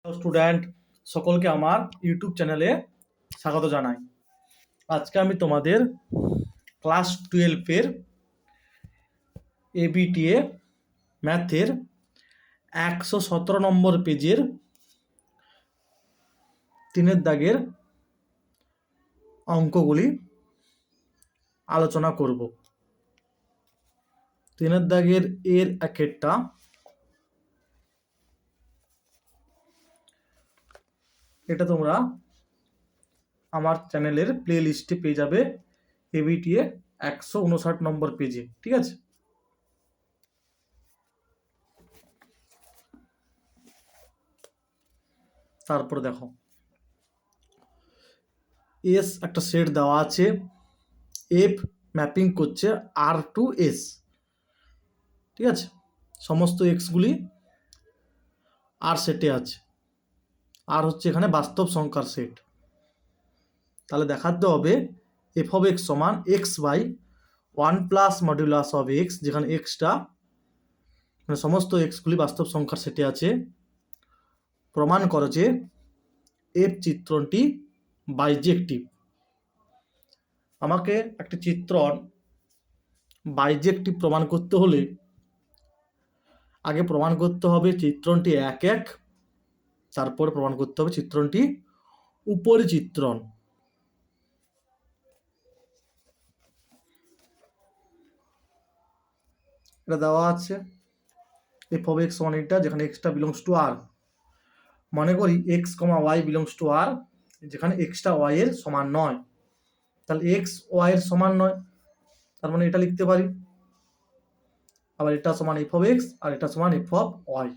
Student সকলকে আমার YouTube চ্যানেলে স্বাগত জানাই। আজকে আমি তোমাদের ক্লাস 12-এর এবিটিএ ম্যাথের 117 নম্বর পেজের 3 দাগের অঙ্কগুলি আলোচনা করব। 3 দাগের এর একটা এটা তোমরা আমার চ্যানেলের প্লে লিস্টে পেয়ে যাবে এবিটিএ 159 নম্বর পেজে, ঠিক আছে? তারপরে দেখো, এস একটা সেট দেওয়া আছে, এফ ম্যাপিং করছে আর টু এস, ঠিক আছে? সমস্ত এক্সগুলি আর সেটে আছে, আর হচ্ছে এখানে বাস্তব সংখ্যার সেট। তাহলে দেখাতে হবে এফ অফ এক্স সমান x by 1 + modulus of x, যেখানে এক্সটা মানে সমস্ত এক্সগুলি বাস্তব সংখ্যার সেটে আছে। প্রমাণ করো যে এফ চিত্রণটি বাইজেক্টিভ। আমাকে একটা চিত্রণ বাইজেক্টিভ প্রমাণ করতে হলে আগে প্রমাণ করতে হবে চিত্রণটি এক এক, তারপর প্রমাণ করতে হবে চিত্রণটি উপরিচিত্রণ। এটা দেওয়া আছে এফ অফ এক্স সমান এটা, যেখানে এক্সটা বিলংস টু আর। মনে করি x comma y belongs to R, যেখানে এক্সটা ওয়াই এর সমান নয়। তাহলে এক্স ওয়াই এর সমান নয়, তার মানে এটা লিখতে পারি। আবার এটা সমান এফ অফ এক্স আর এটা সমান এফ অফ ওয়াই।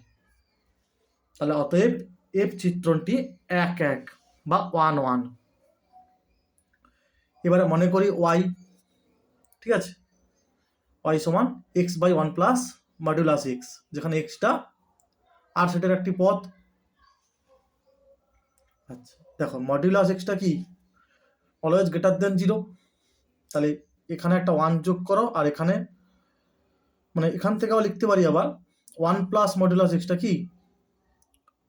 তাহলে অতএব এফ চিত্রণটি এক এক বা 1 1। এবারে মনে করি ওয়াই, ঠিক আছে? ওয়াই সমান এক্স বাই 1 + মডুলাস এক্স, যেখানে এক্সটা আর সেটার একটি পদ। আচ্ছা দেখো, মডুলাস এক্সটা কি? Always greater than 0। তাহলে এখানে একটা 1 যোগ করো, আর এখানে মানে এখান থেকেও লিখতে পারি আবার 1 + মডুলাস এক্সটা কি?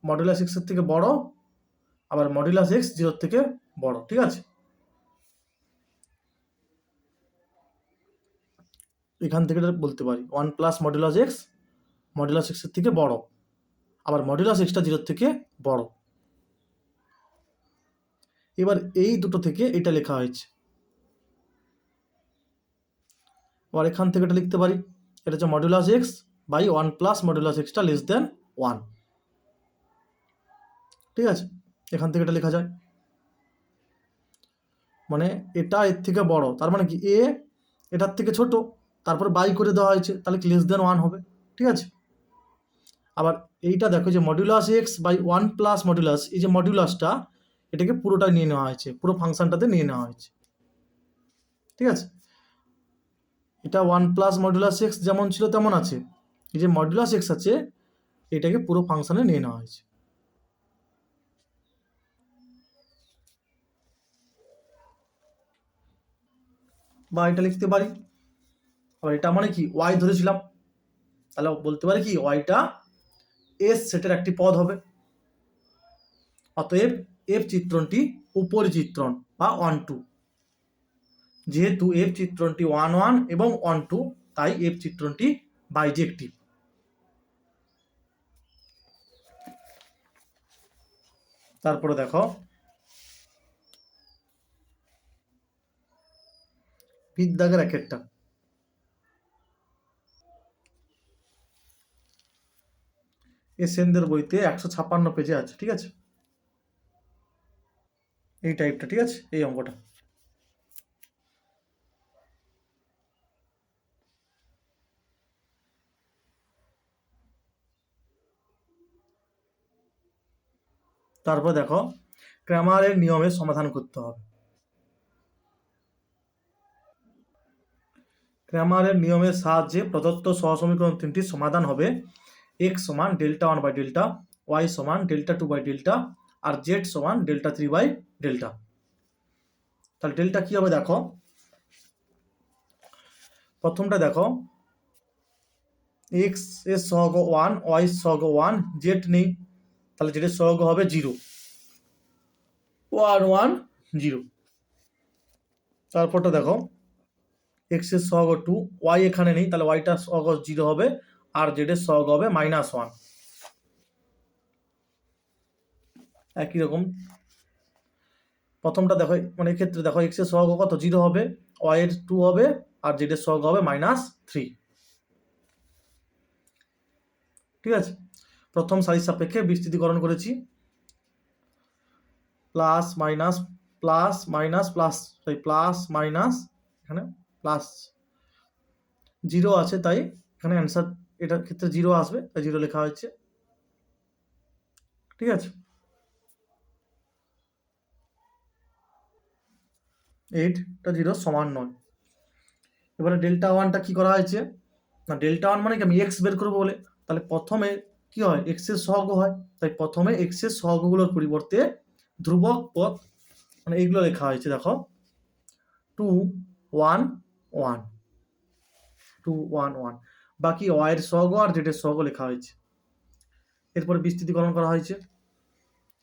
মডুলাস এক্সের থেকে বড়, আবার মডুলাস এক্স 0 থেকে বড়, ঠিক আছে? এখান থেকে বলতে পারি 1 + মডুলাস এক্স মডুলাস এক্সের থেকে বড়, আবার মডুলাস এক্সটা 0 থেকে বড়। এবার এই দুটো থেকে এটা লেখা হয়েছে। আবার এখান থেকে এটা লিখতে পারি, এটা হচ্ছে মডুলাস এক্স বাই 1 + মডুলাস এক্সটা লেস দেন 1, ঠিক আছে? এখান থেকে এটা লেখা যায়। মানে এটা এর থেকে বড়, তার মানে কি এ এটার থেকে ছোট, তারপর বাই করে দেওয়া হয়েছে, তাহলে কি লেস দেন 1 হবে, ঠিক আছে? আবার এইটা দেখো যে মডুলাস এক্স বাই 1 + মডুলাস, এই যে মডুলাসটা এটাকে পুরোটা নিয়ে নেওয়া হয়েছে, পুরো ফাংশনটাতে নিয়ে নেওয়া হয়েছে, ঠিক আছে? এটা 1 + মডুলাস এক্স যেমন ছিল তেমন আছে, এই যে মডুলাস এক্স আছে এটাকে পুরো ফাংশনে নিয়ে নেওয়া হয়েছে। বা এটা লিখতে পারি, আবার এটা মানে কি ওয়াই ধরেছিলাম, তাহলে বলতে পারি কি ওয়াইটা এস সেটের একটি পদ হবে। অতএব এফ চিত্রণটি উপরিচিত্রণ বা 1 2। যেহেতু এফ চিত্রণটি 1 1 এবং 1 2, তাই এফ চিত্রণটি বাইজেক্টিভ। তারপরে দেখো বিদ্যাগের এক একটা, এ সেনদের বইতে 156 পেজে আছে, ঠিক আছে? এই টাইপটা, ঠিক আছে? এই অঙ্কটা তারপর দেখো ক্র্যামারের নিয়মে সমাধান করতে হবে। ক্র্যামারের নিয়মের সাহায্যে প্রদত্ত সহসমীকরণ তিনটির সমাধান হবে x সমান ডেল্টা 1 বাই ডেল্টা, y সমান ডেল্টা 2 বাই ডেল্টা, আর z সমান ডেল্টা 3 বাই ডেল্টা। তাহলে ডেল্টা কি হবে দেখো, প্রথমটা দেখো x এর সহগ 1, y সহগ 1, z নেই, তাহলে জেডের সহগ হবে 0 1 1 0। তারপরটা দেখো এক্স এর সহগ 2, ওয়াই এখানে নেই, তাহলে ওয়াইটার সহগ 0 হবে আর জেডের সহগ হবে -1। একই রকম প্রথমটা দেখো, মানে এক্ষেত্রে দেখো এক্স এর সহগ কত 0 হবে, ওয়াই এর 2 হবে আর জেডের সহগ হবে -3। ঠিক আছে, প্রথম সারির সাপেক্ষে বিস্তৃতিকরণ করেছি, plus minus plus minus plus, plus minus, এখানে প্লাস 0 আছে তাই এখানে অ্যান্সার এটার ক্ষেত্রে 0 আসবে, তাই 0 লেখা হয়েছে। ঠিক আছে, 8টা 0 সমান নয়। এবারে ডেল্টা ওয়ানটা কি করা হয়েছে না, ডেল্টা ওয়ান মানে কি আমি এক্স বের করবো বলে, তাহলে প্রথমে কি হয় এক্স এর সহগ হয়, তাই প্রথমে এক্স এর সহগগুলোর পরিবর্তে ধ্রুবক পদ মানে এইগুলো লেখা হয়েছে, দেখো 2 1 1 2 1 1, বাকি ওয়াই এর সহগ আর জেড এর সহগ লেখা হয়েছে। এরপরে বিস্তৃতিকরণ করা হয়েছে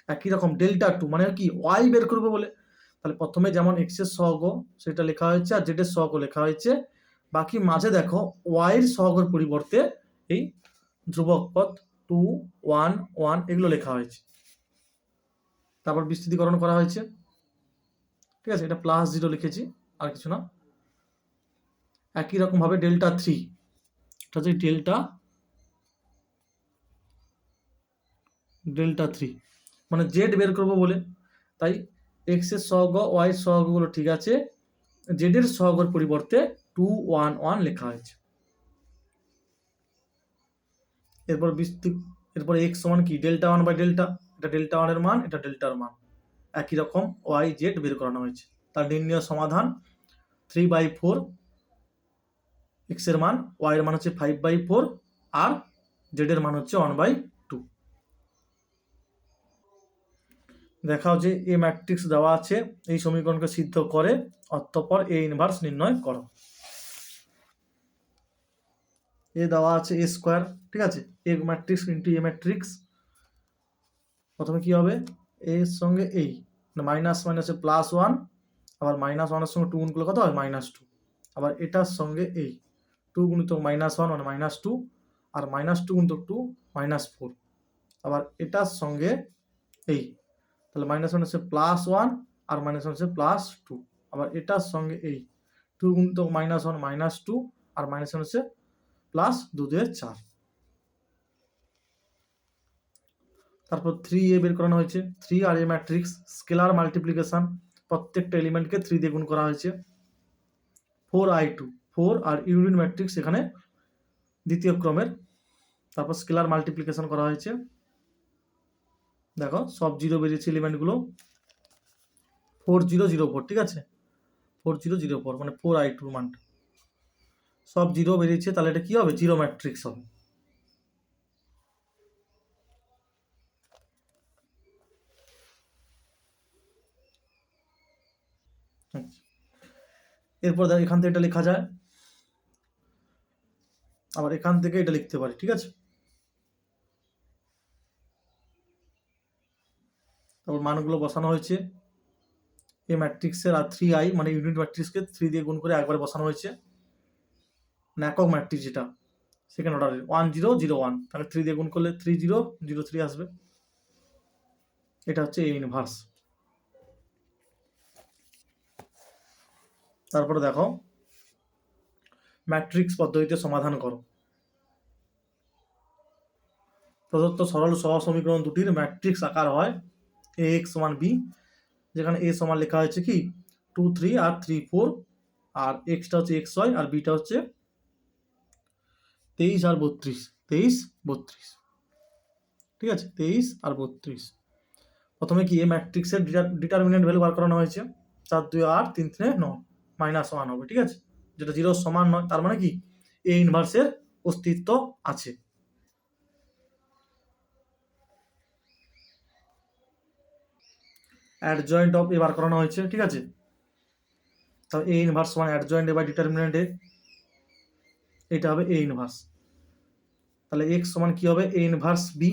একই রকম ডেল্টা 2 মানে কি ওয়াই বের করবো বলে, তাহলে প্রথমে যেমন এক্স এর সহগ সেটা লেখা হয়েছে আর জেড এর সহগ লেখা হয়েছে, বাকি মাঝে দেখো ওয়াই এর সহগের পরিবর্তে এই ধ্রুবক পদ 2 1 1 এগুলো লেখা হয়েছে। তারপর বিস্তৃতিকরণ করা হয়েছে। ঠিক আছে, এটা +0 লিখেছি আর কিছু না। একই রকম ভাবে ডেল্টা 3, এটা হচ্ছে ডেল্টা 3 মানে জেড বের করবো বলে, তাই এক্স এর সহগ ওয়াই এর সহগগুলো ঠিক আছে, জেড এর সহগের পরিবর্তে 2 1 1 লেখা হয়েছে। এরপর এক্স সমান কি ডেল্টা 1/ডেল্টা, এটা ডেল্টা 1 এর মান, এটা ডেল্টার মান। একই রকম ওয়াই জেড বের করানো হয়েছে। তার নির্ণয় সমাধান 3/4, এক্স এর মান, ওয়াই এর মান হচ্ছে 5/4 আর জেড এর মান হচ্ছে 1/2। দেখাও যে এ ম্যাট্রিক্স দেওয়া আছে, এই সমীকরণকে সিদ্ধ করে অতঃপর এ ইনভার্স নির্ণয় করো। এ দেওয়া আছে এ স্কোয়ার, ঠিক আছে, এ ম্যাট্রিক্স ইন্টু এ ম্যাট্রিক্স। প্রথমে কি হবে এর সঙ্গে এই মাইনাস মাইনাসে +1, আবার -1 এর সঙ্গে 2 গুণ করলে কত হয় -2, আবার এটার সঙ্গে এই 2 গুণিতক -1 মানে -2, আর -2 গুণিতক 2 -4, আবার এটার সঙ্গে এই, তাহলে -1 হচ্ছে +1 আর -1 হচ্ছে +2, আবার এটার সঙ্গে এই 2 গুণিতক -1 -2 আর -1 হচ্ছে +2 দিয়ে 4। তারপর 3a বের করানো হয়েছে, 3 আর এ ম্যাট্রিক্স স্কেলার মাল্টিপ্লিকেশন, প্রত্যেকটা এলিমেন্টকে 3 দিয়ে গুণ করা হয়েছে। 4i2, 4 আর ইউনিট ম্যাট্রিক্স এখানে দ্বিতীয় ক্রমের, তারপর স্কেলার মাল্টিপ্লিকেশন করা হয়েছে। দেখো সব 0 বেরিয়েছে এলিমেন্টগুলো, 4004, ঠিক আছে 4004 মানে 4i2 মানটা সব 0 বেরিয়েছে, তাহলে এটা কি হবে 0 ম্যাট্রিক্স হবে। এরপর দেখ এখান থেকে এটা লেখা যায়, আবার এখান থেকে এটা লিখতে পারি, ঠিক আছে। তারপর মানগুলো বসানো হয়েছে এই ম্যাট্রিক্সের, আর 3i মানে ইউনিট ম্যাট্রিক্সকে 3 দিয়ে গুণ করে একবারে বসানো হয়েছে, মানে একক ম্যাট্রিক্স যেটা সেকেন্ড অর্ডারের 1001, তাহলে 3 দিয়ে গুণ করলে 3003 আসবে, এটা হচ্ছে এ ইনভার্স। তারপরে দেখো ম্যাট্রিক্স পদ্ধতিতে সমাধান করো। প্রদত্ত সরল সহসমীকরণ দুটির ম্যাট্রিক্স আকার হয় ax সমান b, যেখানে a সমান লেখা হয়েছে কি 2 3 আর 3 4, আর এক্সটা হচ্ছে xy আর বিটা হচ্ছে 23 আর 32, 23 32, ঠিক আছে 23 আর 32। প্রথমে কি এ ম্যাট্রিক্সের ডিটারমিনেন্ট ভ্যালু বার করানো হয়েছে, 4 2 8 3 3 9 -1 হবে, ঠিক আছে, যেটা 0 সমান নয়, তার মানে কি এ ইনভার্সের অস্তিত্ব আছে। অ্যাডজয়েন্ট অফ এ বার করানো হয়েছে, ঠিক আছে, তাহলে এ ইনভার্স সমান অ্যাডজয়েন্ট এ বাই ডিটারমিনেন্ট এ, এটা হবে এ ইনভার্স। তাহলে এক্স সমান কি হবে A inverse B,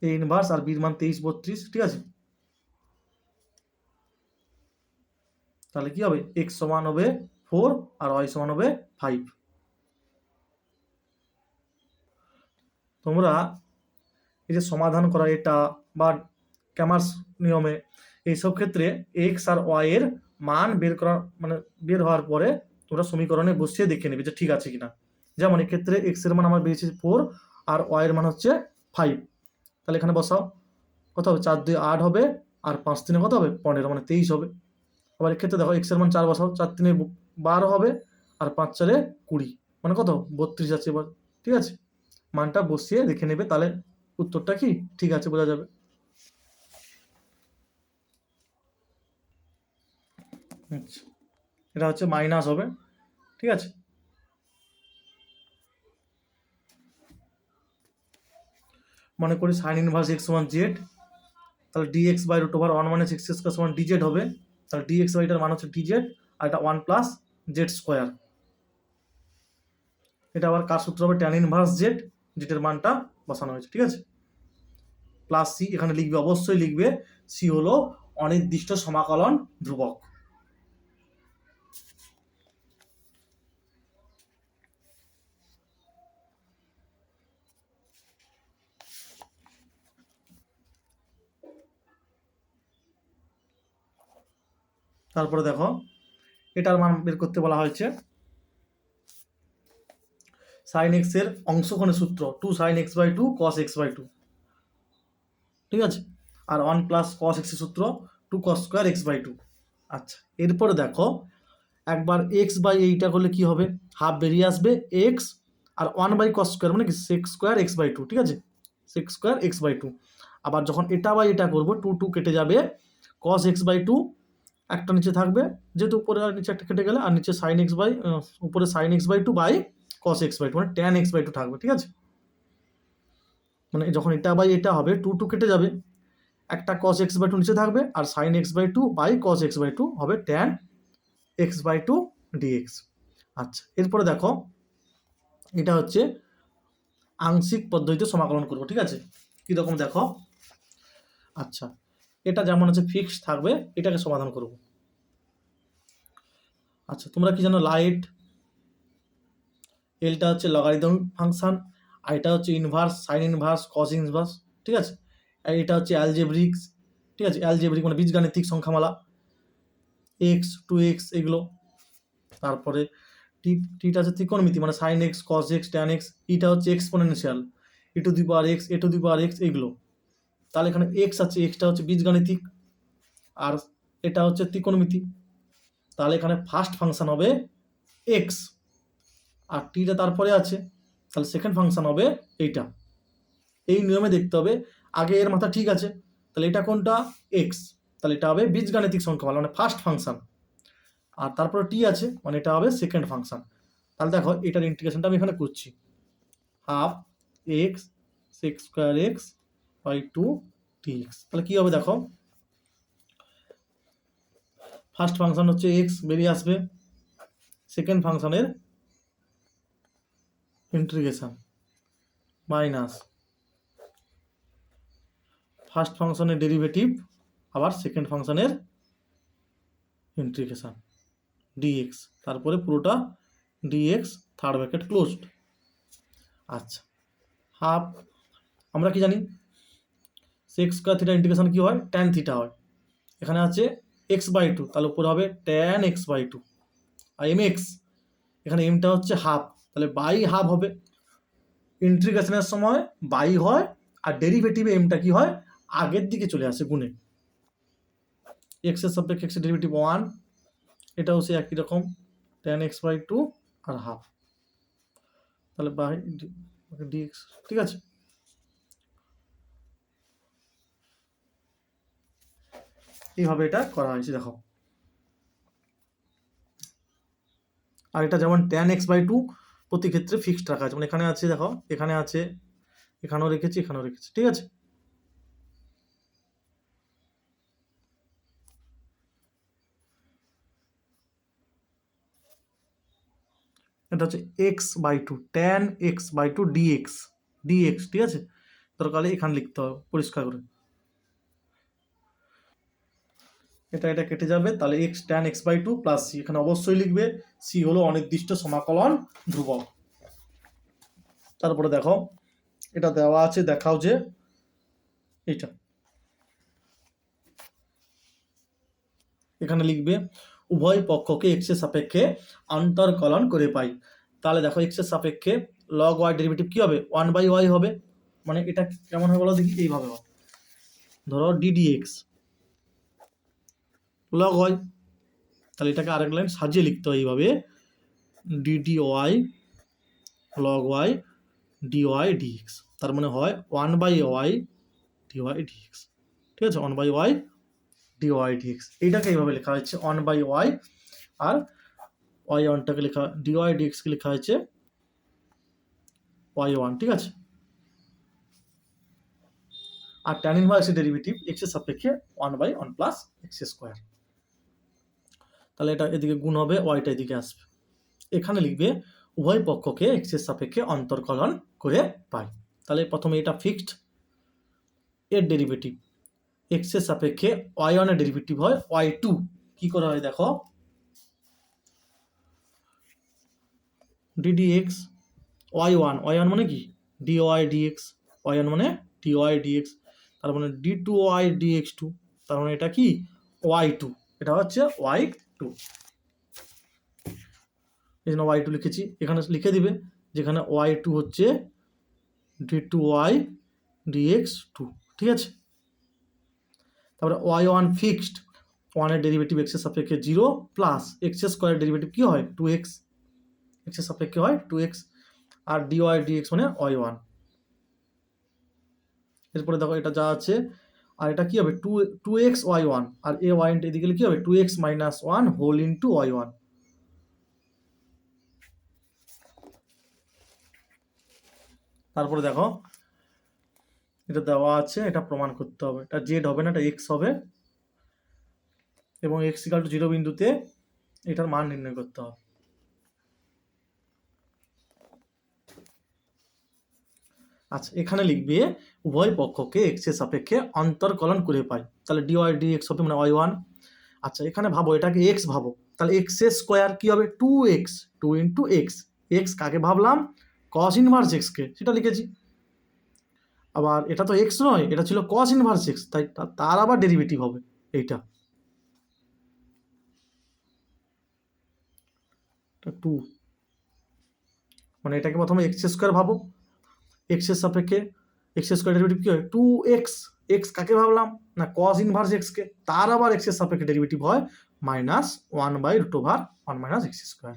A inverse আর বির মান 23 32, ঠিক আছে। তাহলে কি হবে, x সমান হবে 4 আর y সমান হবে 5। তোমরা এই যে সমাধান করা এটা বা ক্যামার্স নিয়মে এইসব ক্ষেত্রে এক্স আর ওয়াই এর মান বের করা মানে বের হওয়ার পরে তোমরা সমীকরণে বসিয়ে দেখে নেবে যে ঠিক আছে কিনা। যেমন এক্ষেত্রে এক্স এর মান আমার বেরিয়েছে 4 আর ওয়াই এর মান হচ্ছে 5। তাহলে এখানে বসাও, কত হবে, 4 2 8 হবে, আর 5 3 কত হবে, 15 মানে 23 হবে। আবার এক্ষেত্রে দেখো এক্স এর মান 4 বসাও, 4 3 12 হবে, আর 5 4 20 মানে কত, 32 আছে এবার। ঠিক আছে, মানটা বসিয়ে দেখে নেবে, তাহলে উত্তরটা কি ঠিক আছে বোঝা যাবে। আচ্ছা, এটা হচ্ছে মাইনাস হবে, ঠিক আছে। মনে করি সাইন ইনভার্স এক্স সমান জেড, তাহলে d x by root over 1 minus x square সমান ডিজেড হবে। তাহলে ডিএক্স বাইটার মান হচ্ছে ডিজেড, আর এটা 1 প্লাস জেড স্কোয়ার। এটা আবার কার সূত্র হবে, ট্যান ইনভার্স জেড, জেডের মানটা বসানো হয়েছে, ঠিক আছে। প্লাস সি, এখানে লিখবে, অবশ্যই লিখবে সি হলো অনির্দিষ্ট সমাকলন ধ্রুবক। তারপরে দেখো এটার মান বের করতে বলা হয়েছে, সাইন এক্স এর অংশকোণের সূত্র 2 sine x by 2 cos x by 2, ঠিক আছে। আর 1 প্লাস কস এক্স এর সূত্র 2 কস স্কোয়ার এক্স বাই 2। আচ্ছা, এরপরে দেখো একবার এক্স বাই এইটা করলে কি হবে, হাফ বেরিয়ে আসবে এক্স, আর 1 বাই কস স্কোয়ার মানে কি সেক্স স্কোয়ার এক্স বাই 2, ঠিক আছে, সেক্স স্কোয়ার এক্স বাই 2। আবার যখন এটা বাই এটা করবো 2 2 কেটে যাবে, কস এক্স বাই 2 একটা নিচে থাকবে, যেহেতু উপরে আর নিচে একটা কেটে গেলে, আর নিচে সাইন এক্স বাই উপরে sine x by 2 by cos x by 2 মানে ট্যান এক্স বাই 2 থাকবে, ঠিক আছে। মানে যখন এটা বাই এটা হবে 2 2 কেটে যাবে, একটা কস এক্স বাই 2 নিচে থাকবে, আর sine x by 2 by cos x by 2 হবে ট্যান এক্স বাই 2 ডিএক্স। আচ্ছা, এরপরে দেখো এটা হচ্ছে আংশিক পদ্ধতিতে সমাকলন করব, ঠিক আছে। কীরকম দেখো, আচ্ছা এটা যেমন হচ্ছে ফিক্সড থাকবে, এটাকে সমাধান করব। আচ্ছা, তোমরা কি জানো, লাইট এলটা হচ্ছে লগারিদম ফাংশন, আর এটা হচ্ছে inverse sign inverse cos inverse, ঠিক আছে। আর এটা হচ্ছে অ্যালজেব্রিক্স, ঠিক আছে, অ্যালজেব্রিক মানে বীজগাণিতিক সংখ্যামালা, এক্স 2x এগুলো। তারপরে টিটা হচ্ছে ত্রিকোণমিতি মানে sine x cos x tan x, ইটা হচ্ছে exponential, E to the power x A to the power x এগুলো। তাহলে এখানে এক্স আছে, এক্সটা হচ্ছে বীজগাণিতিক, আর এটা হচ্ছে ত্রিকোণমিতি। তাহলে এখানে ফার্স্ট ফাংশন হবে এক্স, আর টিটা তারপরে আছে, তাহলে সেকেন্ড ফাংশন হবে এইটা। এই নিয়মে দেখতে হবে, আগে এর মাথা ঠিক আছে, তাহলে এটা কোনটা, এক্স, তাহলে এটা হবে বীজগাণিতিক সংখ্যা মানে ফার্স্ট ফাংশন। আর তারপরে টি আছে মানে এটা হবে সেকেন্ড ফাংশন। তাহলে দেখো এটার ইন্টিগ্রেশনটা আমি এখানে করছি, half x sec square x by 2 dx. তাহলে কি হবে দেখো, ফার্স্ট ফাংশন হচ্ছে এক্স বেরিয়ে আসবে, সেকেন্ড ফাংশনের ইন্টিগ্রেশন মাইনাস ফার্স্ট ফাংশনের ডেরিভেটিভ আবার সেকেন্ড ফাংশনের ইন্টিগ্রেশন ডিএক্স, তারপরে পুরোটা ডিএক্স থার্ড ব্র্যাকেট ক্লোজড। আচ্ছা, হাফ, আমরা কি জানি সেক্স স্কোয়ার থিটা ইন্টিগ্রেশন কি হয়, ট্যান থিটা হয়। এখানে আছে এক্স বাই 2, তাহলে উপরে হবে ট্যান এক্স বাই 2, আর এম এক্স, এখানে এমটা হচ্ছে হাফ, তাহলে বাই হাফ হবে। ইন্টিগ্রেশনের সময় বাই হয়, আর ডেরিভেটিভে এমটা কি হয়, আগের দিকে চলে আসে গুণে, এক্সের সাপেক্ষে এক্সের ডেরিভেটিভ 1, এটাও সে একই রকম ট্যান এক্স বাই 2 আর হাফ, তাহলে বাই ডিএক্স, ঠিক আছে। এইভাবে এটা করা হয়েছে দেখো। আর এটা যেমন ট্যান এক্স বাই 2 প্রতি ক্ষেত্রে ফিক্সড রাখা আছে, মানে এখানে আছে দেখো, এখানে আছে, এখানেও রেখেছি, এখানেও রেখেছি, ঠিক আছে। এটা হচ্ছে x by 2 tan x by 2 dx, ঠিক আছে। দরকার হলে এখানে লিখতে হবে পরিষ্কার করে। এটা কেটে যাবে, তাহলে x tan x by two plus c, এখানে অবশ্যই লিখবে সি হলো অনির্দিষ্ট সমাকলন ধ্রুবক। তারপরে দেখো এটা দেওয়া আছে, দেখাও যে এটা এখানে লিখবে উভয় পক্ষকে এক্স এর সাপেক্ষে অন্তর্কলন করে পাই। তাহলে দেখো এক্স এর সাপেক্ষে লগ ওয়াই ডেরিভেটিভ কি হবে, 1/y হবে। মানে এটা কেমন হবে বলো দেখি, এইভাবে হবে, ধরো ddx লগ ওয়াই, তাহলে এটাকে আরেক লাইন সাজিয়ে লিখতে হয় এইভাবে, ddy log y dy dx, তার মানে হয় 1/y dy dx। ঠিক আছে, 1/y dy dx, এইটাকে এইভাবে লেখা হচ্ছে 1/y, আর y1টাকে লেখা dy dx কে লেখা হয়েছে y1। ঠিক আছে, আর tan ইনভার্স ডেরিভেটিভ x এর সাপেক্ষে 1/1 প্লাস এক্স স্কোয়ার। তাহলে এটা এদিকে গুণ হবে, ওয়াইটা এদিকে আসবে। এখানে লিখবে উভয় পক্ষকে x এর সাপেক্ষে অন্তর্কলন করে পাই। তাহলে প্রথমে এটা ফিক্সড, এর ডেরিভেটিভ x এর সাপেক্ষে y1 এর ডেরিভেটিভ হয় y2। কি করে হয় দেখো, ddx y1 মানে কি dy dx, y1 মানে dy dx, তার মানে d2y dx2, তার মানে এটা কি y2, এটা হচ্ছে y2, এই জন্য y2 লিখেছি। এখানে লিখে দিবে যেখানে y2 হচ্ছে d2y dx2। ঠিক আছে, তারপরে y1 ফিক্সড, 1 এর ডেরিভেটিভ x এর সাপেক্ষে 0 প্লাস এক্স স্কোয়ার ডেরিভেটিভ কি হয় 2x, x এর সাপেক্ষে হয় 2x, আর dy dx মানে y1। এরপরে দেখো এটা যা আছে, আর এটা কি হবে 2x y1, আর এ y এদিকে কি হবে 2x minus 1 whole into y1। তারপরে দেখো এটা দেওয়া আছে, এটা প্রমাণ করতে হবে, এটা জেড হবে না, এটা এক্স হবে, এবং এক্স ইকাল টু 0 বিন্দুতে এটার মান নির্ণয় করতে হবে। আচ্ছা, এখানে লিখবে উভয় পক্ষকে এক্স এর সাপেক্ষে অন্তর্কলন করে পাই, তাহলে dy dx হবে মানে y1। আচ্ছা, এখানে ভাবো এটাকে x ভাবো, তাহলে এক্স এর স্কোয়ার কি হবে 2x, 2 ইন্টু এক্স, এক্স কাকে ভাবলাম cos ইনভার্স x কে, সেটা লিখেছি। আবার এটা তো এক্স নয়, এটা ছিল cos ইনভার্স x, তাই তার আবার ডেরিভেটিভ হবে এইটা 2, মানে এটাকে প্রথমে এক্স স্কোয়ার ভাবো, এক্স এর সাপেক্ষে এক্স স্কোয়ার ডেরিভেটিভ কি হয় 2x, এক্স কাকে ভাবলাম না cos ইনভার্স x কে, তার আবার এক্স এর সাপেক্ষে ডেরিভেটিভ হয় মাইনাস 1/√1 মাইনাস এক্স স্কোয়ার।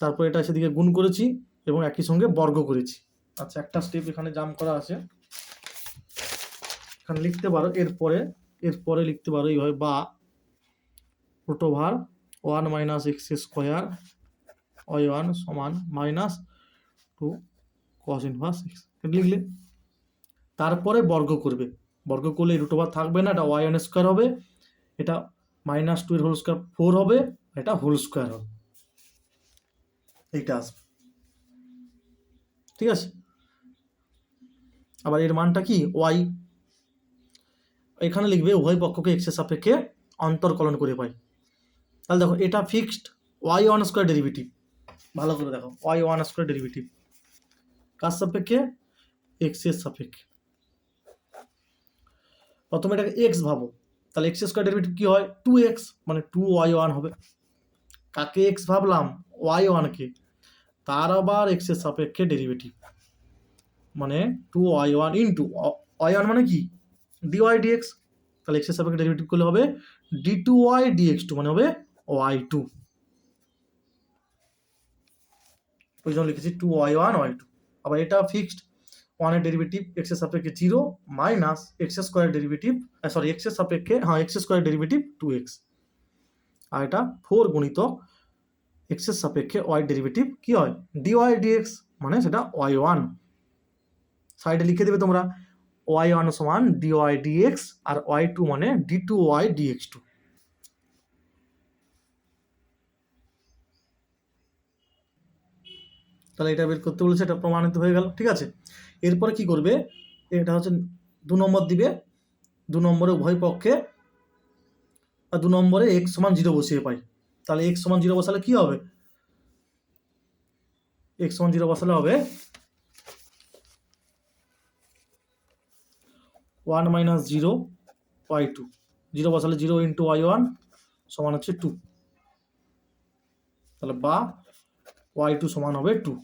তারপর এটা সেদিকে গুণ করেছি এবং একই সঙ্গে বর্গ করেছি। আচ্ছা, একটা স্টেপ এখানে জাম্প করা আছে, এখানে লিখতে পারো এরপরে লিখতে পারো এইভাবে, বা √1 মাইনাস এক্স স্কোয়ার y1 সমান মাইনাস 2 cos ইনভার্স x, এটা লিখলে তারপরে বর্গ করবে, বর্গ করলে √1 থাকবে না, এটা y1 স্কোয়ার হবে, এটা মাইনাস 2 এর হোল স্কোয়ার 4 হবে, এটা হোল স্কোয়ার হবে, এইটা আসবে। ঠিক আছে, আবার এর মানটা কি y, এখানে লিখবে উভয় পক্ষকে x এর সাপেক্ষে অন্তর্কলন করে পাই। তাহলে দেখো এটা ফিক্সড y1 স্কোয়ার ডেরিভেটিভ, ভালো করে দেখো y1 স্কোয়ার ডেরিভেটিভ কার সাপেক্ষে x এর সাপেক্ষে। প্রথমে এটাকে x ভাবো, তাহলে x স্কোয়ার ডেরিভেটিভ কি হয় 2x, মানে 2y1 হবে। কাকে x ভাবলাম y1 কে, তার আবার x এর সাপেক্ষে ডেরিভেটিভ, মানে 2y1 ইন্টু y1 মানে কি dy dx, তাহলে x এর সাপেক্ষে ডেরিভেটিভ করলে হবে d2y dx2, মানে হবে y2, ওই জন্য লিখেছি 2y1 y2। আবার এটা ফিক্সড, 1 এর ডেরিভেটিভ x এর সাপেক্ষে 0 minus x square derivative, sorry x এর সাপেক্ষে x স্কোয়ার ডেরিভেটিভ 2x, আর এটা 4 গুণিতক x এর সাপেক্ষে y ডেরিভেটিভ কি হয় dy dx, মানে সেটা y1। সাইডে লিখে দেবে তোমরা y1 সমান dy dx, আর y2 মানে d2y dx2। তাহলে এটা বের করতে বলেছে, এটা প্রমাণিত হয়ে গেল। ঠিক আছে, এরপরে কি করবে, এটা হচ্ছে 2 নম্বর দিবে, 2 নম্বরে উভয় পক্ষে, আর 2 নম্বরে x সমান 0 বসিয়ে পাই। তাহলে x সমান 0 বসালে কি হবে, x সমান 0 বসালে হবে 1 মাইনাস 0 y2, 0 বসালে 0 ইন্টু y1 সমান হচ্ছে 2, তাহলে বা y2 সমান হবে 2।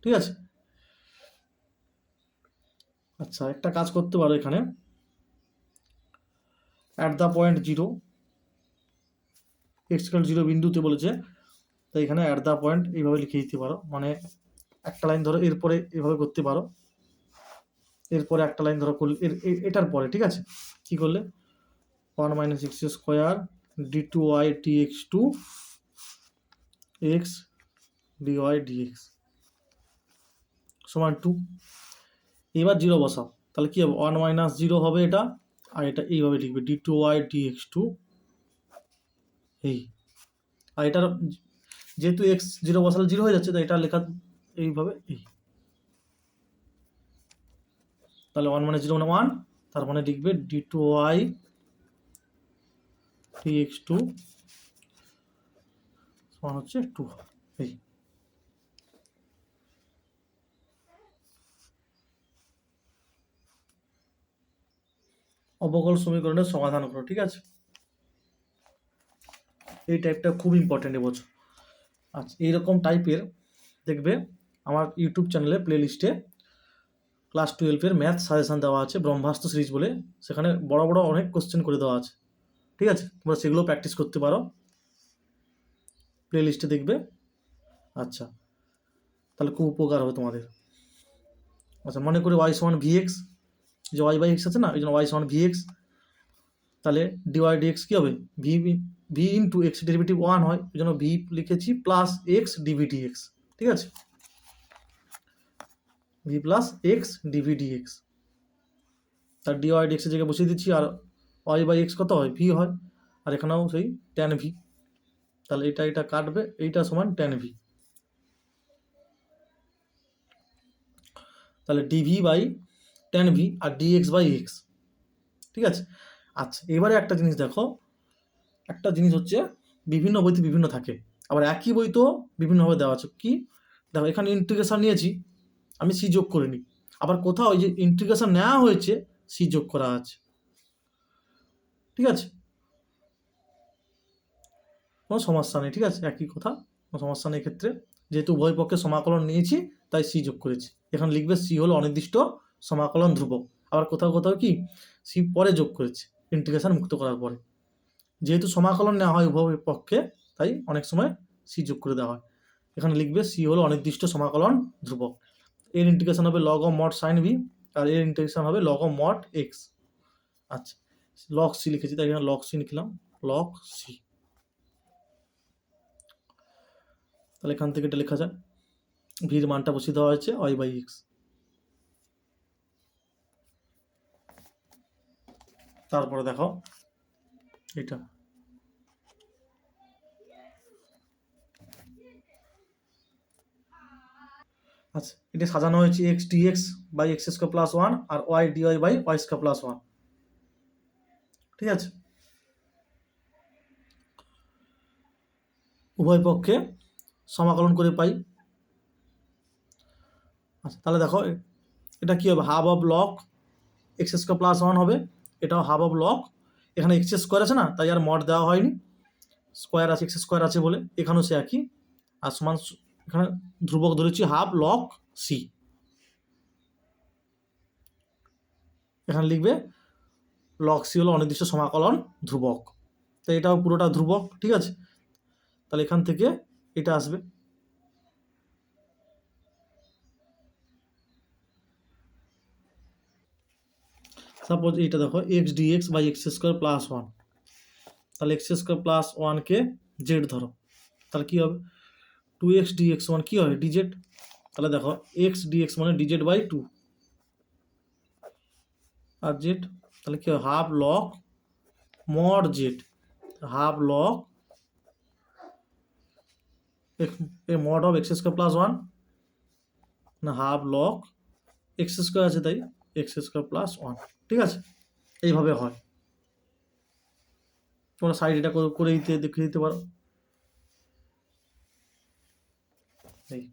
ঠিক আছে। আচ্ছা, একটা কাজ করতে পারো এখানে, অ্যাট দ্য পয়েন্ট 0, x = 0 বিন্দুতে বলেছে, তাই এখানে অ্যাট দ্য পয়েন্ট এইভাবে লিখে দিতে পারো, মানে একটা লাইন ধরো, এরপরে এইভাবে করতে পারো, এরপরে একটা লাইন ধরো করলে এটার পরে, ঠিক আছে, কি করলে 1 minus x square d2y dx2 x dy dx সমান 2। এবার 0 বসাও, তাহলে কি হবে 1 মাইনাস 0 হবে এটা, আর এটা এইভাবে লিখবে d2y dx2 এই, আর এটার যেহেতু x 0 বসালে 0 হয়ে যাচ্ছে, তাই এটা লেখা এইভাবে এই, তাহলে 1 মানে 0 মানে 1, তার মানে লিখবে d2y dx2 সমান হচ্ছে 2 এই। অবকল সমীকরণের সমাধান করো, ঠিক আছে, এই টাইপটা খুব ইম্পর্টেন্ট এবছর। আচ্ছা, এইরকম টাইপের দেখবে আমার ইউটিউব চ্যানেলে প্লেলিস্টে ক্লাস 12-এর ম্যাথ সাজেশন দেওয়া আছে, ব্রহ্মাস্ত্র সিরিজ বলে, সেখানে বড় বড় অনেক কোশ্চেন করে দেওয়া আছে, ঠিক আছে, তোমরা সেগুলো প্র্যাকটিস করতে পারো, প্লেলিস্টে দেখবে। আচ্ছা, তাহলে খুব উপকার হবে তোমাদের। আচ্ছা, মনে করি y সমান vx, যে y বাই এক্স আছে না, ওই জন্য y সমান vx, তাহলে dy dx কি হবে, v ইন্টু এক্স ডেরিভেটিভ 1 হয়, ওই জন্য v লিখেছি প্লাস এক্স ডিভি dx, ঠিক আছে, v plus x dv dx, তার dy dx এর জায়গায় বসিয়ে দিচ্ছি, আর y বাই এক্স কত হয়, v হয়, আর এখানেও সেই tan v, তাহলে এটা কাটবে, এইটা সমান tan v, তাহলে dv বাই tan v আর dx বাই x, ঠিক আছে। আচ্ছা, এবারে একটা জিনিস দেখো, একটা জিনিস হচ্ছে বিভিন্ন বইতে বিভিন্ন থাকে, আবার একই বইতেও বিভিন্নভাবে দেওয়া আছে। কি দেখো, এখানে ইন্টিগ্রেশন নিয়েছি, আমি সি যোগ করে নিই, আবার কোথাও ওই যে ইন্টিগ্রেশন নেওয়া হয়েছে সি যোগ করা আছে, ঠিক আছে, কোনো সমস্যা নেই, ঠিক আছে, একই কথা, কোনো সমস্যা নেই ক্ষেত্রে, যেহেতু উভয় পক্ষে সমাকলন নিয়েছি তাই সি যোগ করেছি। এখানে লিখবে সি হলো অনির্দিষ্ট সমাকলন ধ্রুবক, আবার কোথাও কোথাও কি সি পরে যোগ করেছে ইন্টিগ্রেশন মুক্ত করার পরে, যেহেতু সমাকলন নেওয়া হয় উভয় পক্ষে তাই অনেক সময় সি যোগ করে দেওয়া হয়। এখানে লিখবে সি হলো অনির্দিষ্ট সমাকলন ধ্রুবক, এর ইন্টিগ্রেশন হবে log of mod sine v, আর এর ইন্টিগ্রেশন হবে লগ অফ মড এক্স। আচ্ছা, লগ সি লিখেছি তাই এখানে লগ সি লিখলাম, লগ সি, তাহলে এখান থেকে এটা লেখা যায়, ভির মানটা বসিয়ে দেওয়া হয়েছে ওয়াই বাই এক্স। তারপরে দেখো এটা, আচ্ছা, এটা সাজানো হয়েছে x dx by x square plus 1 আর y dy by y square plus 1, ঠিক আছে, উভয় পক্ষে সমাকলন করে পাই। আচ্ছা, তাহলে দেখো এটা কি হবে, half of log x square plus 1 হবে, এটাও হাফ অফ লগ, এখানে এক্স স্কোয়ার আছে না তাই আর মড দেওয়া হয়নি, স্কোয়ার আছে, এক্স স্কোয়ার আছে বলে, এখানেও সে একই, আর সমান এখানে ধ্রুবক ধরেছি হাফ লগ সি, এখানে লিখবে লগ সি হলো অনির্দিষ্ট সমাকলন ধ্রুবক, তো এটাও পুরোটা ধ্রুবক, ঠিক আছে, তাহলে এখান থেকে এটা আসবে, সাপোজ এইটা দেখো x dx by x square plus 1, তাহলে এক্স স্কোয়ার প্লাস 1-কে জেড ধরো, তাহলে কী হবে 2x dx সমান কী হয় ডিজেড, তাহলে দেখো এক্স ডিএক্স মানে ডিজেড বাই 2 আর জেড, তাহলে কী হয় half log mod Z, half log A mod of x square plus 1 না হাফ লগ এক্স স্কোয়ার আছে তাই এক্স স্কোয়ার প্লাস 1, ঠিক আছে? এইভাবে হয়। তোমরা সাইড এটা করে দিতে দেখিয়ে দিতে পারো। এই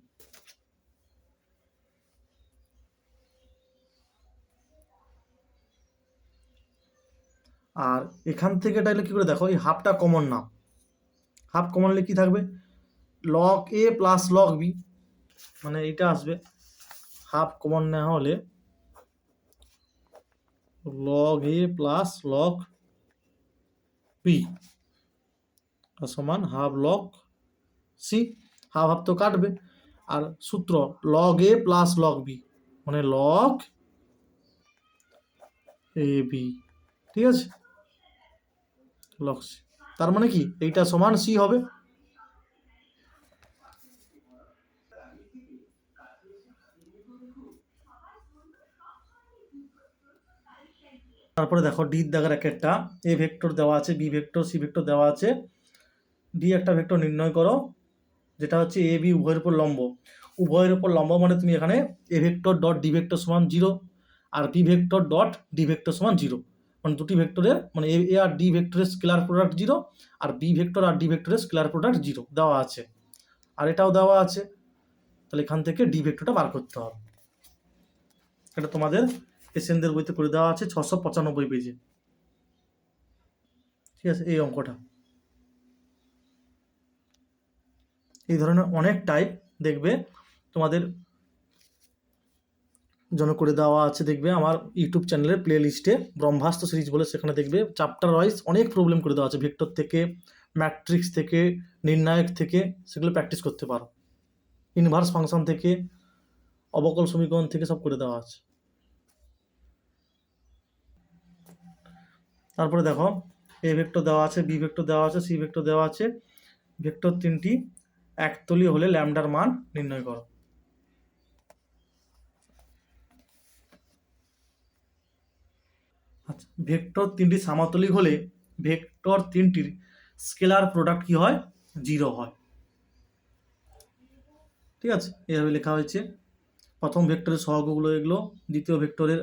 আর এখান থেকে তাহলে কী করে দেখো, এই হাফটা কমন নাও। হাফ কমন নিলে কী থাকবে, log a plus log b, মানে এইটা আসবে। হাফ কমন নেওয়া হলে log a plus log b সমান half log c. Half half তো কাটবে। আর সূত্র log a plus log b মানে লগ এ বি, ঠিক আছে? লগ সি, তার মানে কি এইটা সমান সি হবে। তারপরে দেখো ডির দাগের এক একটা এ ভেক্টর দেওয়া আছে, বি ভেক্টর, সি ভেক্টর দেওয়া আছে। ডি একটা ভেক্টর নির্ণয় করো যেটা হচ্ছে এ বি উভয়ের উপর লম্ব। উভয়ের উপর লম্ব মানে তুমি এখানে a vector dot d vector সমান 0 আর b vector dot d vector সমান 0, মানে দুটি ভেক্টরের মানে এ আর ডি ভেক্টরের স্কেলার প্রোডাক্ট 0 আর বি ভেক্টর আর ডি ভেক্টরের স্কেলার প্রোডাক্ট 0 দেওয়া আছে। আর এটাও দেওয়া আছে। তাহলে এখান থেকে ডি ভেক্টরটা বার করতে হবে। এটা তোমাদের এসএনদের বইতে করে দেওয়া আছে 695 পেজে, ঠিক আছে? এই অঙ্কটা, এই ধরনের অনেক টাইপ দেখবে তোমাদের জন্য করে দেওয়া আছে। দেখবে আমার ইউটিউব চ্যানেলের প্লে লিস্টে ব্রহ্মাস্ত্র সিরিজ বলে, সেখানে দেখবে চ্যাপ্টার ওয়াইজ অনেক প্রবলেম করে দেওয়া আছে। ভেক্টর থেকে, ম্যাট্রিক্স থেকে, নির্ণায়ক থেকে, সেগুলো প্র্যাকটিস করতে পারো। ইনভার্স ফাংশন থেকে, অবকল সমীকরণ থেকে সব করে দেওয়া আছে। তারপরে দেখো এ ভেক্টর দেওয়া আছে, বি ভেক্টর দেওয়া আছে, সি ভেক্টর দেওয়া আছে। ভেক্টর তিনটি একতলীয় হলে ল্যামডার মান নির্ণয় করো। আচ্ছা, ভেক্টর তিনটি সমতলীয় হলে ভেক্টর তিনটির স্কেলার প্রোডাক্ট কি হয়, 0 হয়, ঠিক আছে? এভাবে লেখা হয়েছে। প্রথম ভেক্টরের সহগগুলো এগুলো, দ্বিতীয় ভেক্টরের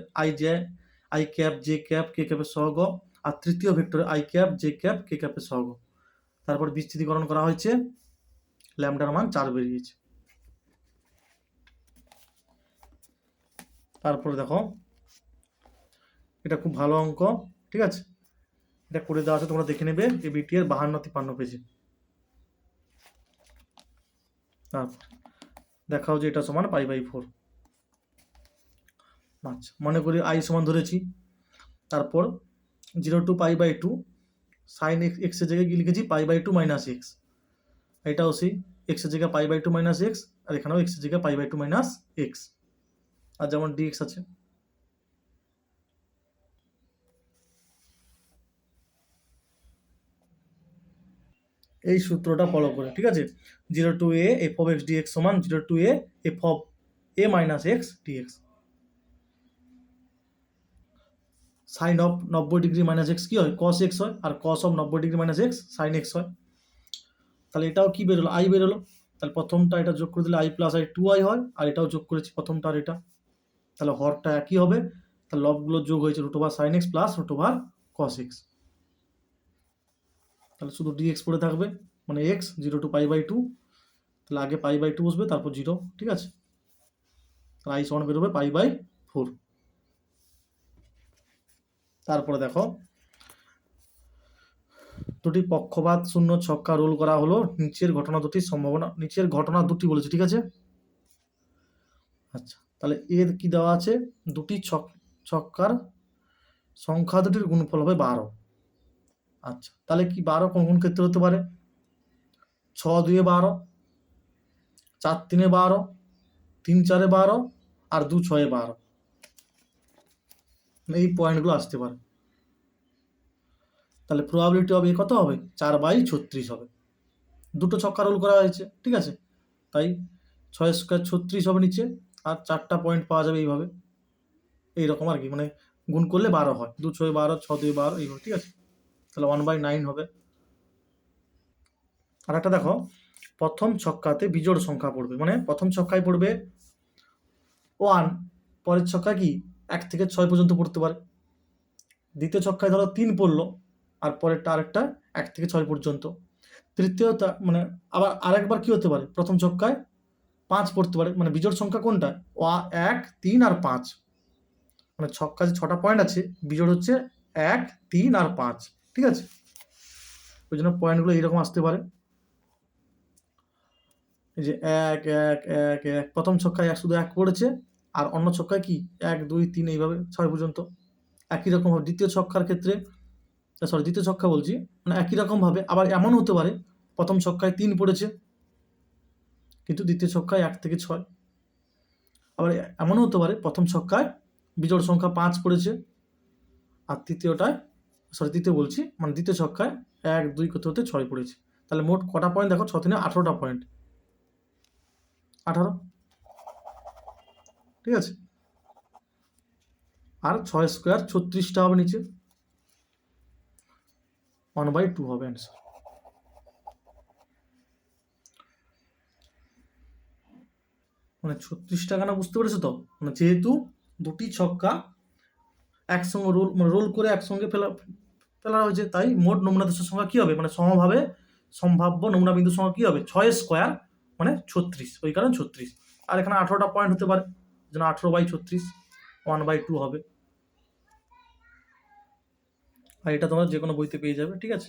আই ক্যাপ জে ক্যাপ কে ক্যাপের সহগ, আর তৃতীয় ভেক্টরের আই ক্যাপ জে ক্যাপ কে ক্যাপের সহগ। তারপর বিস্তৃতিকরণ করা হয়েছে, ল্যামডার মান 4 বেরিয়েছে। তারপরে দেখো এটা খুব ভালো অঙ্ক, ঠিক আছে? এটা করে দেওয়া আছে, তোমরা দেখে নেবে এবিটি এর 52-53 পেজে। তারপর দেখাও যে এটা সমান π/4। আচ্ছা, মনে করি আই সমান ধরেছি। তারপর 0 to π/2 সাইন এক্স এর জায়গায় কি লিখেছি, π/2 মাইনাস এক্স। এটাও সেই এক্স এর জায়গায় π/2 মাইনাস এক্স, আর এখানেও এক্স এর জায়গায় π/2 মাইনাস এক্স, আর যেমন ডিএক্স আছে। এই সূত্রটা ফলো করে, ঠিক আছে? 0 to a f of x dx সমান 0 to a f of a minus x dx. Sine of 90 degree minus x কি হয়, কস এক্স হয়, আর cos of 90 degree minus x sine x হয়। তাহলে এটাও কি বেরোলো, আই বেরোলো। তাহলে প্রথমটা এটা যোগ করে দিলে আই প্লাস আই 2i হয়, আর এটাও যোগ করেছি প্রথমটা আর এটা। তাহলে হরটা একই হবে। তাহলে লবগুলো যোগ হয়েছে √ sine x plus √ cos x. তাহলে শুধু ডিএক্স পড়ে থাকবে, মানে এক্স 0 to π/2। তাহলে আগে π/2 বসবে, তারপর 0, ঠিক আছে? তাহলে আই সমান বেরোবে π/4। তারপরে দেখো দুটি পক্ষপাত শূন্য ছক্কা রোল করা হলো, নিচের ঘটনা দুটির সম্ভাবনা, নিচের ঘটনা দুটি বলেছে, ঠিক আছে? আচ্ছা, তাহলে এর কি দেওয়া আছে, দুটি ছক্কার সংখ্যা দুটির গুণফল হবে 12। আচ্ছা, তাহলে কি 12 কোন কোন ক্ষেত্রে হতে পারে, 6 2 12, 4 3 12, 3 4 12, আর 2 6 12, এই পয়েন্টগুলো আসতে পারে। তাহলে প্রবাবিলিটি হবে কত হবে, 4/36 হবে। দুটো ছক্কা রোল করা হয়েছে, ঠিক আছে? তাই 6 স্কোয়ার 36 হবে নিচে, আর 4টা পয়েন্ট পাওয়া যাবে এইভাবে, এইরকম আর কি, মানে গুণ করলে 12 হয়, 2 6 12, 6 2 12, এইভাবে, ঠিক আছে? তাহলে 1/9 হবে। আর একটা দেখো, প্রথম ছক্কাতে বিজোড় সংখ্যা পড়বে, মানে প্রথম ছক্কায় পড়বে 1, পরের ছক্কায় কি 1 থেকে 6 পর্যন্ত পড়তে পারে। দ্বিতীয় ছক্কায় ধরো 3 পড়লো, আর পরেরটা আরেকটা 1 থেকে 6 পর্যন্ত। তৃতীয়টা মানে আবার আরেকবার কি হতে পারে, প্রথম ছক্কায় 5 পড়তে পারে, মানে বিজোড় সংখ্যা কোনটা, 1, 3 আর 5। মানে ছক্কা যে 6টা পয়েন্ট আছে, বিজোড় হচ্ছে 1, 3 আর 5। ঠিক আছে, ওই জন্য পয়েন্টগুলো এইরকম আসতে পারে। এই যে 1, 1, 1, 1, প্রথম ছক্কায় শুধু 1 পড়েছে, আর অন্য ছক্কায় কি 1, 2, 3 এইভাবে 6 পর্যন্ত। একই রকমভাবে দ্বিতীয় ছক্কার ক্ষেত্রে, দ্বিতীয় ছক্কা বলছি, মানে একই রকমভাবে আবার এমন হতে পারে প্রথম ছক্কায় 3 পড়েছে, কিন্তু দ্বিতীয় ছক্কায় 1 থেকে 6। আবার এমনও হতে পারে প্রথম ছক্কায় বিজোড় সংখ্যা 5 পড়েছে, আর তৃতীয় বলছি মানে দ্বিতীয় ছক্কায় 1, 2 করতে হতে 6 পড়েছে। তাহলে মোট কটা পয়েন্ট দেখো, 6 3 18টা পয়েন্ট, 18। ঠিক আছে, আর 6 স্কোয়ার 36টা হবে নিচে, 1/2 হবে অ্যান্সার। মানে 36টা কেন বুঝতে পেরেছো তো, মানে যেহেতু দুটি ছক্কা একসঙ্গে রোল করে একসঙ্গে ফেলা হয়েছে, তাই মোট নমুনা দোষের সংখ্যা কি হবে, মানে সমভাবে সম্ভাব্য নমুনা বিন্দুর সংখ্যা কি হবে, 6 স্কোয়ার মানে 36, ওই কারণে 36। আর এখানে 18টা পয়েন্ট হতে পারে, যেন 18/36, 1/2 হবে। আর এটা তোমরা যে কোনো বইতে পেয়ে যাবে। ঠিক আছে।